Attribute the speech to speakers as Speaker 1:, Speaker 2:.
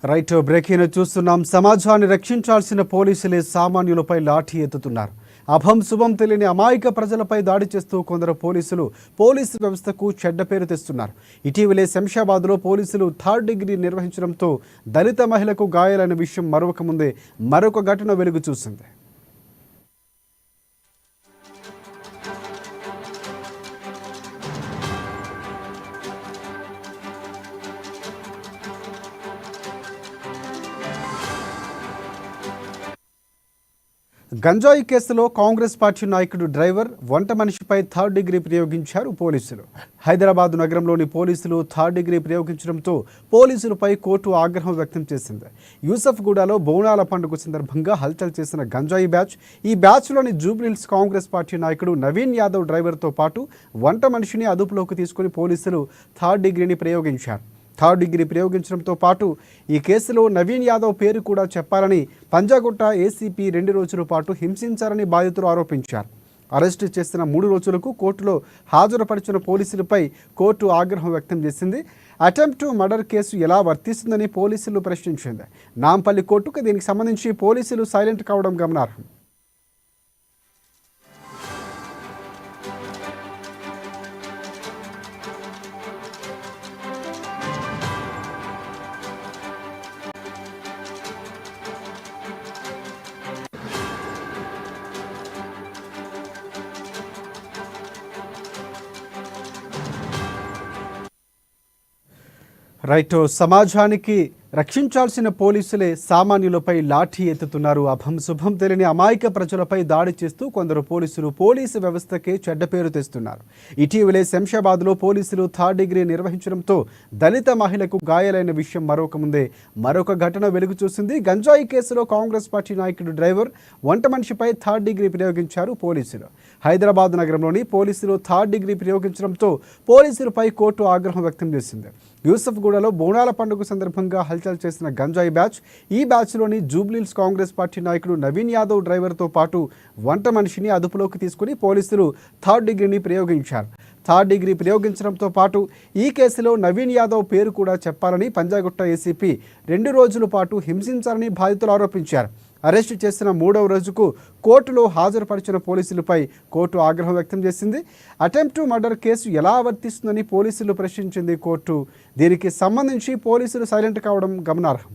Speaker 1: Right breaking చూస్తున్నాం. సమాజాన్ని రక్షించాల్సిన పోలీసులే సామాన్యులపై లాఠీ ఎత్తుతున్నారు. అభం శుభం తెలియని అమాయక ప్రజలపై దాడి చేస్తూ కొందరు పోలీసు వ్యవస్థకు చెడ్డ పేరు తెస్తున్నారు. ఇటీవలే శంషాబాద్లో పోలీసులు 3rd డిగ్రీ నిర్వహించడంతో దళిత మహిళకు గాయాలైన విషయం మరొక ఘటన వెలుగు చూసింది. గంజాయి కేసులో కాంగ్రెస్ పార్టీ నాయకుడు డ్రైవర్ వంట మనిషిపై 3rd డిగ్రీ ప్రయోగించారు పోలీసులు. హైదరాబాద్ నగరంలోని పోలీసులు 3rd డిగ్రీ ప్రయోగించడంతో పోలీసులపై కోర్టు ఆగ్రహం వ్యక్తం చేసింది. యూసఫ్గూడలో బోనాల పండుగ సందర్భంగా హల్చల్ చేసిన గంజాయి బ్యాచ్, ఈ బ్యాచ్లోని జూబ్లీహిల్స్ కాంగ్రెస్ పార్టీ నాయకుడు నవీన్ యాదవ్ డ్రైవర్తో పాటు వంట మనిషిని అదుపులోకి తీసుకుని పోలీసులు 3rd డిగ్రీని ప్రయోగించారు. 3rd డిగ్రీ ప్రయోగించడంతో పాటు ఈ కేసులో నవీన్ యాదవ్ పేరు కూడా చెప్పాలని పంజాగుట్ట ఏసీపీ 2 రోజుల పాటు హింసించారని బాధితులు ఆరోపించారు. అరెస్టు చేసిన 3 రోజులకు కోర్టులో హాజరుపరిచిన పోలీసులపై కోర్టు ఆగ్రహం వ్యక్తం చేసింది. అటెంప్ట్ టు మర్డర్ కేసు ఎలా వర్తిస్తుందని పోలీసులు ప్రశ్నించింది. నాంపల్లి కోర్టుకు దీనికి సంబంధించి పోలీసులు సైలెంట్ కావడం గమనార్హం. రైట్ సమాజానికి రక్షించాల్సిన పోలీసులే సామాన్యులపై లాఠీ ఎత్తుతున్నారు. అభం శుభం తెలియని అమాయక ప్రజలపై దాడి చేస్తూ కొందరు పోలీసు వ్యవస్థకే చెడ్డ పేరు తెస్తున్నారు. ఇటీవలే శంషాబాద్లో పోలీసులు 3rd డిగ్రీ నిర్వహించడంతో దళిత మహిళకు గాయాలైన విషయం మరొక ఘటన వెలుగు చూసింది. గంజాయి కేసులో కాంగ్రెస్ పార్టీ నాయకుడు డ్రైవర్ వంట మనిషిపై 3rd డిగ్రీ ప్రయోగించారు పోలీసులు. హైదరాబాద్ నగరంలోని పోలీసులు 3rd డిగ్రీ ప్రయోగించడంతో పోలీసులపై కోర్టు ఆగ్రహం వ్యక్తం చేసింది. యూసఫ్గూడలో బోనాల పండుగ సందర్భంగా హల్చల్ చేసిన గంజాయి బ్యాచ్, ఈ బ్యాచ్లోని జూబ్లీహిల్స్ కాంగ్రెస్ పార్టీ నాయకుడు నవీన్ యాదవ్ డ్రైవర్తో పాటు వంట మనిషిని అదుపులోకి తీసుకుని పోలీసులు 3rd డిగ్రీని ప్రయోగించారు. 3rd డిగ్రీ ప్రయోగించడంతో పాటు ఈ కేసులో నవీన్ యాదవ్ పేరు కూడా చెప్పాలని పంజాగుట్ట ఏసీపీ 2 రోజుల పాటు హింసించారని బాధితులు ఆరోపించారు. అరెస్టు చేసిన 3వ రోజుకు కోర్టులో హాజరుపరిచిన పోలీసులపై కోర్టు ఆగ్రహం వ్యక్తం చేసింది. అటెంప్ట్ టు మర్డర్ కేసు ఎలా వర్తిస్తుందని పోలీసులు ప్రశ్నించింది కోర్టు. దీనికి సంబంధించి పోలీసులు సైలెంట్ కావడం గమనార్హం.